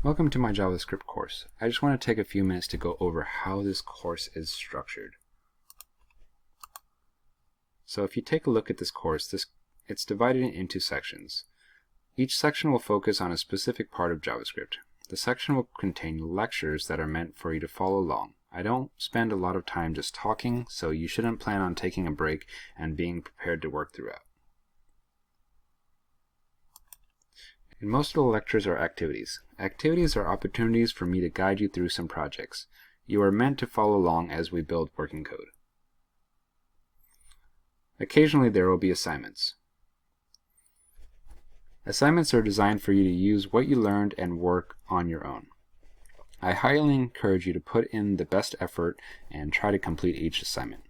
Welcome to my JavaScript course. I just want to take a few minutes to go over how this course is structured. So if you take a look at this course, it's divided into sections. Each section will focus on a specific part of JavaScript. The section will contain lectures that are meant for you to follow along. I don't spend a lot of time just talking, so you shouldn't plan on taking a break and being prepared to work throughout. And most of the lectures are activities. Activities are opportunities for me to guide you through some projects. You are meant to follow along as we build working code. Occasionally there will be assignments. Assignments are designed for you to use what you learned and work on your own. I highly encourage you to put in the best effort and try to complete each assignment.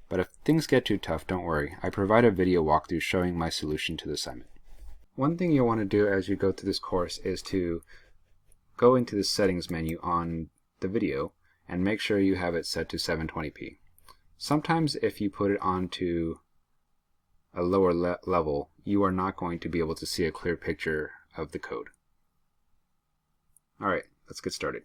But if things get too tough, don't worry. I provide a video walkthrough showing my solution to the assignment. One thing you'll want to do as you go through this course is to go into the settings menu on the video and make sure you have it set to 720p. Sometimes if you put it onto a lower level, you are not going to be able to see a clear picture of the code. Alright, let's get started.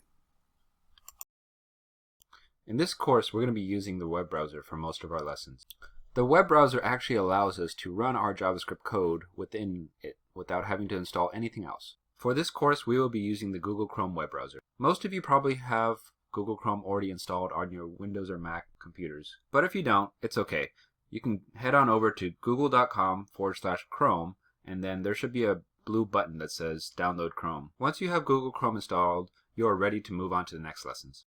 In this course, we're going to be using the web browser for most of our lessons. The web browser actually allows us to run our JavaScript code within it without having to install anything else. For this course, we will be using the Google Chrome web browser. Most of you probably have Google Chrome already installed on your Windows or Mac computers, but if you don't, it's okay. You can head on over to google.com/Chrome, and then there should be a blue button that says Download Chrome. Once you have Google Chrome installed, you are ready to move on to the next lessons.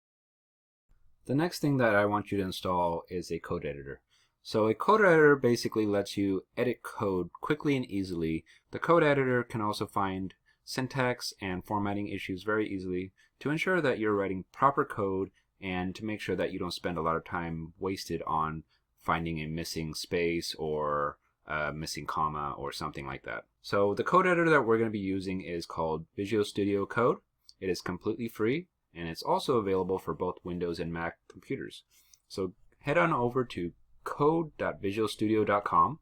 The next thing that I want you to install is a code editor. So a code editor basically lets you edit code quickly and easily. The code editor can also find syntax and formatting issues very easily to ensure that you're writing proper code and to make sure that you don't spend a lot of time wasted on finding a missing space or a missing comma or something like that. So the code editor that we're going to be using is called Visual Studio Code. It is completely free and it's also available for both Windows and Mac computers. So head on over to code.visualstudio.com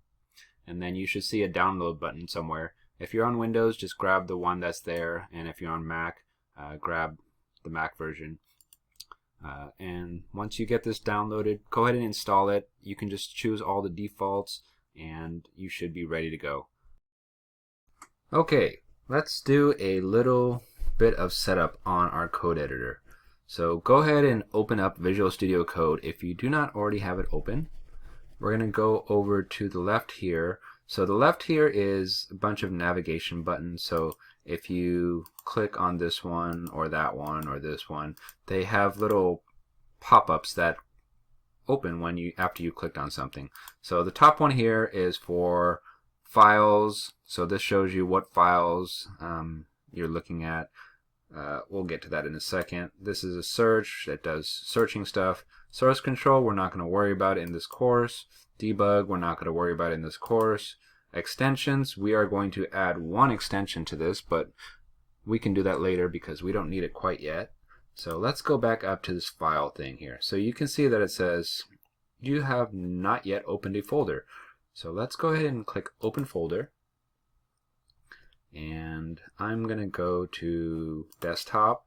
and then you should see a download button somewhere. If you're on Windows, just grab the one that's there, and if you're on Mac, grab the Mac version. And once you get this downloaded, go ahead and install it. You can just choose all the defaults and you should be ready to go. Okay, let's do a little bit of setup on our code editor. So go ahead and open up Visual Studio Code if you do not already have it open. We're going to go over to the left here. So the left here is a bunch of navigation buttons. So if you click on this one or that one or this one, they have little pop-ups that open when after you clicked on something. So the top one here is for files. So this shows you what files you're looking at. We'll get to that in a second. This is a search that does searching stuff. Source control, we're not going to worry about in this course. Debug, we're not going to worry about in this course. Extensions, we are going to add one extension to this, but we can do that later because we don't need it quite yet. So let's go back up to this file thing here. So you can see that it says you have not yet opened a folder. So let's go ahead and click Open Folder. And I'm going to go to Desktop,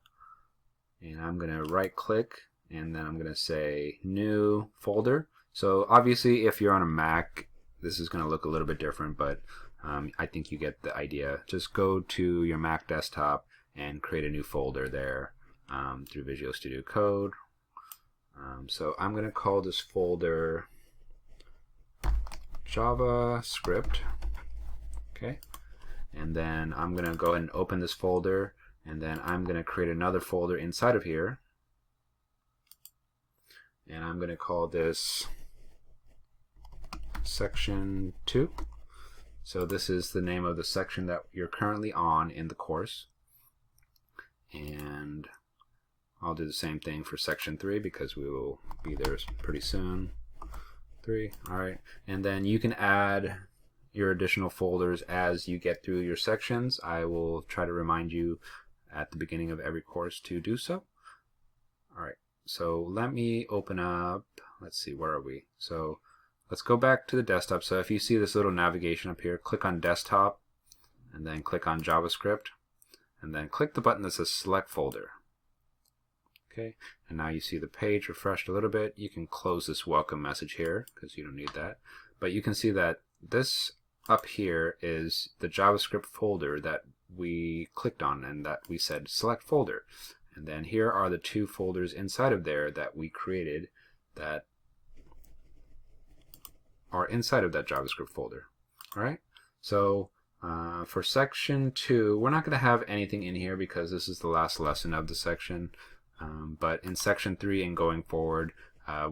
and I'm going to right click, and then I'm going to say New Folder. So obviously if you're on a Mac, this is going to look a little bit different, but I think you get the idea. Just go to your Mac desktop and create a new folder there through Visual Studio Code. So I'm going to call this folder JavaScript. Okay. And then I'm going to go ahead and open this folder, and then I'm going to create another folder inside of here. And I'm going to call this section 2. So this is the name of the section that you're currently on in the course. And I'll do the same thing for section 3 because we will be there pretty soon. 3, alright. And then you can add your additional folders as you get through your sections. I will try to remind you at the beginning of every course to do so. Alright, so let me open up, let's see, where are we? So let's go back to the desktop. So if you see this little navigation up here, click on Desktop and then click on JavaScript. and then click the button that says select folder. Okay, and now you see the page refreshed a little bit. You can close this welcome message here because you don't need that. But you can see that this up here is the JavaScript folder that we clicked on and that we said select folder. And then here are the two folders inside of there that we created that are inside of that JavaScript folder. All right, so for section 2, we're not going to have anything in here because this is the last lesson of the section. But in section 3 and going forward,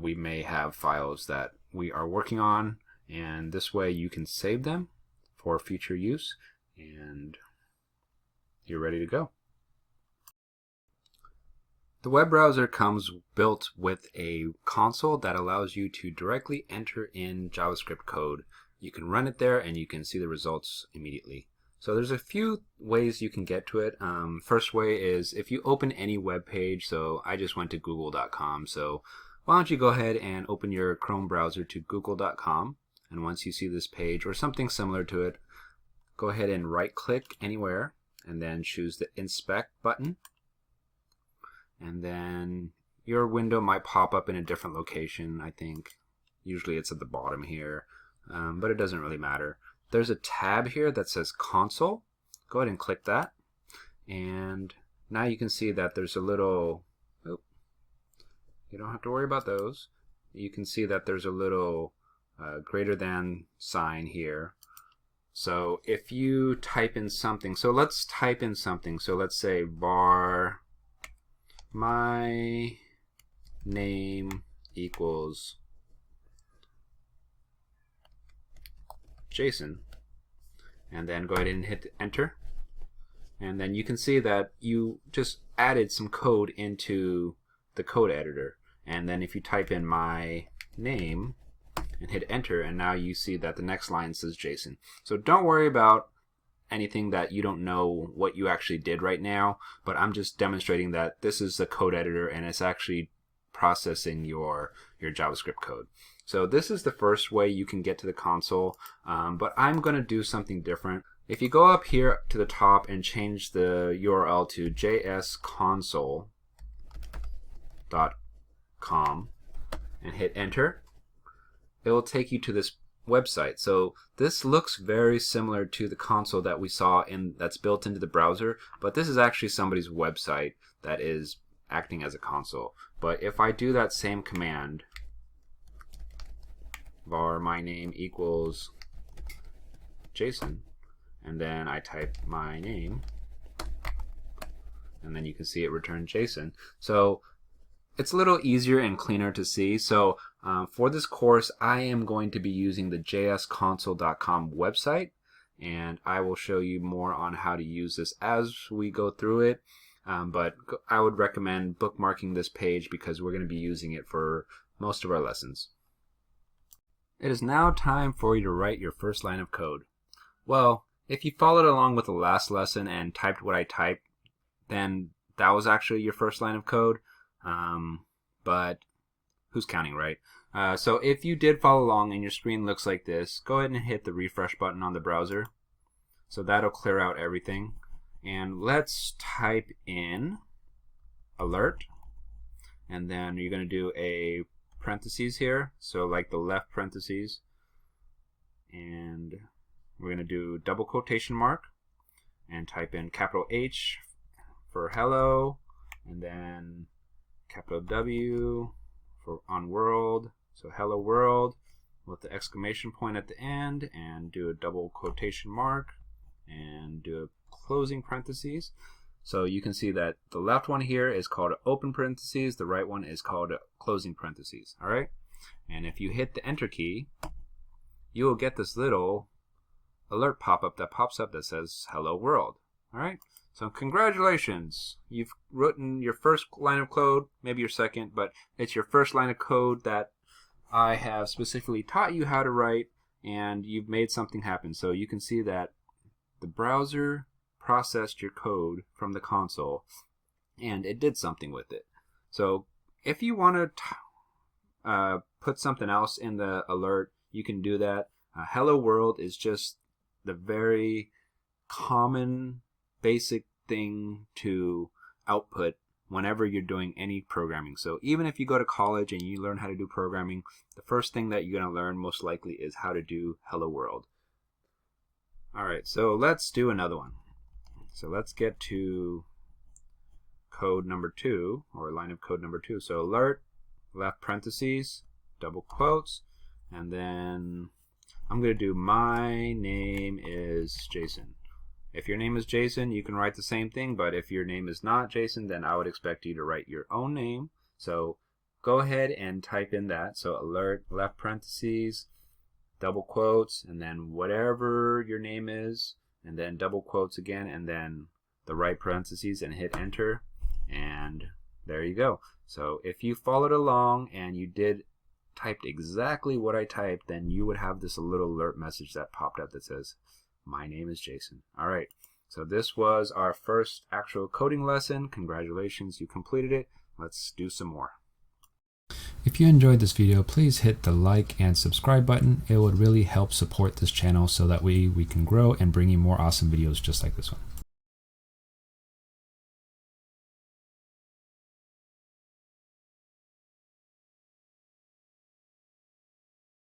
we may have files that we are working on, and this way you can save them for future use and you're ready to go. The web browser comes built with a console that allows you to directly enter in JavaScript code. You can run it there and you can see the results immediately. So there's a few ways you can get to it. First way is if you open any web page. So I just went to google.com. So why don't you go ahead and open your Chrome browser to google.com, and once you see this page or something similar to it, go ahead and right click anywhere and then choose the inspect button. And then your window might pop up in a different location. I think usually it's at the bottom here, but it doesn't really matter. There's a tab here that says console. Go ahead and click that, and now you can see that there's a little, you don't have to worry about those. You can see that there's a little greater than sign here. So if you type in something, so let's type in something. So let's say var my name equals Jason, and then go ahead and hit enter, and then you can see that you just added some code into the code editor. And then if you type in my name and hit enter, and now you see that the next line says Jason. So don't worry about anything that you don't know what you actually did right now, but I'm just demonstrating that this is the code editor and it's actually processing your JavaScript code. So this is the first way you can get to the console, but I'm going to do something different. If you go up here to the top and change the URL to jsconsole.com and hit enter, it will take you to this website. So this looks very similar to the console that we saw that's built into the browser, but this is actually somebody's website that is acting as a console. But if I do that same command, var my name equals Jason, and then I type my name, and then you can see it return Jason. So it's a little easier and cleaner to see. So for this course, I am going to be using the jsconsole.com website, and I will show you more on how to use this as we go through it. But I would recommend bookmarking this page because we're going to be using it for most of our lessons. It is now time for you to write your first line of code. Well, if you followed along with the last lesson and typed what I typed, then that was actually your first line of code. But who's counting, right? So if you did follow along and your screen looks like this, go ahead and hit the refresh button on the browser. So that'll clear out everything. And let's type in alert, and then you're going to do a parentheses here, so like the left parentheses, and we're going to do double quotation mark and type in capital H for hello, and then capital W for on world, so hello world, with the exclamation point at the end, and do a double quotation mark and do a closing parentheses. So you can see that the left one here is called open parentheses, the right one is called closing parentheses. All right, and if you hit the enter key, you will get this little alert pop-up that pops up that says hello world. All right, so congratulations, you've written your first line of code, maybe your second, but it's your first line of code that I have specifically taught you how to write, and you've made something happen. So you can see that the browser processed your code from the console and it did something with it. So if you want to put something else in the alert, you can do that. Hello world is just the very common basic thing to output whenever you're doing any programming. So even if you go to college and you learn how to do programming, the first thing that you're going to learn most likely is how to do hello world. Alright, so let's do another one. So let's get to code number 2, or line of code number 2. So alert, left parentheses, double quotes, and then I'm going to do my name is Jason. If your name is Jason, you can write the same thing, but if your name is not Jason, then I would expect you to write your own name. So go ahead and type in that. So alert, left parentheses, double quotes, and then whatever your name is, and then double quotes again, and then the right parentheses, and hit enter, and there you go. So if you followed along and you typed exactly what I typed, then you would have this little alert message that popped up that says, my name is Jason. Alright, so this was our first actual coding lesson. Congratulations, you completed it. Let's do some more. If you enjoyed this video, please hit the like and subscribe button. It would really help support this channel so that we can grow and bring you more awesome videos just like this one.